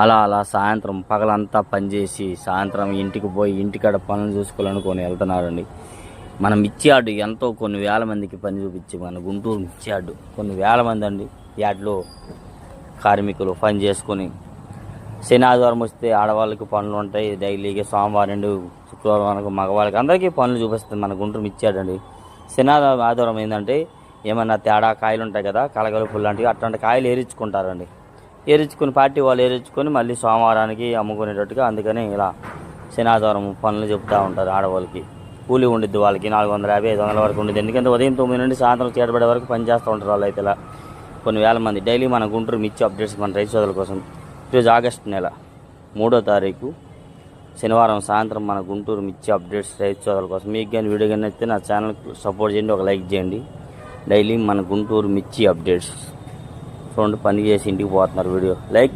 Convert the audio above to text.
అలా అలా సాయంత్రం పగలంతా పనిచేసి సాయంత్రం ఇంటికి పోయి ఇంటికాడ పనులు చూసుకోవాలనుకొని వెళ్తున్నారండి. మన మిర్చి యార్డు ఎంతో కొన్ని వేల మందికి పని చూపించి మన గుంటూరు మిర్చి యార్డు కొన్ని వేల మంది అండి యార్డులో కార్మికులు పని చేసుకొని శని ఆదివారం వస్తే ఆడవాళ్ళకి పనులు ఉంటాయి డైలీగా. సోమవారం నుండి శుక్రవారం వరకు మగవాళ్ళకి అందరికీ పనులు చూపిస్తుంది మన గుంటూరు మిర్చి యార్డు అండి. శని ఆదివారం ఏంటంటే ఏమన్నా తేడా కాయలు ఉంటాయి కదా, కలగలుపులు లాంటివి, అట్లాంటి కాయలు ఏరించుకుంటారండి. ఏరించుకుని పార్టీ వాళ్ళు ఏరించుకొని మళ్ళీ సోమవారానికి అమ్ముకునేటట్టుగా. అందుకని ఇలా శని ఆదివారం పనులు చెప్తూ ఉంటారు. ఆడవాళ్ళకి కూలీ ఉండిద్ది, వాళ్ళకి 450 500 వరకు ఉండిద్ది. ఎందుకంటే ఉదయం 9 నుండి సాయంత్రం చీకటి వరకు పని చేస్తూ ఉంటారు వాళ్ళు. అయితే ఇలా కొన్ని వేల మంది డైలీ మన గుంటూరు మిర్చి అప్డేట్స్ మన రైతు సోదరుల కోసం. ఈరోజు ఆగస్టు నెల 3వ తారీఖు శనివారం సాయంత్రం మన గుంటూరు మిర్చి అప్డేట్స్ రైతు సోదరుల కోసం. మీకు కానీ వీడియో కానీ అయితే నా ఛానల్ సపోర్ట్ చేయండి, ఒక లైక్ చేయండి. డైలీ మన గుంటూరు మిర్చి అప్డేట్స్ చూడండి, పని చేసి ఇంటికి పోతున్నారు. Video like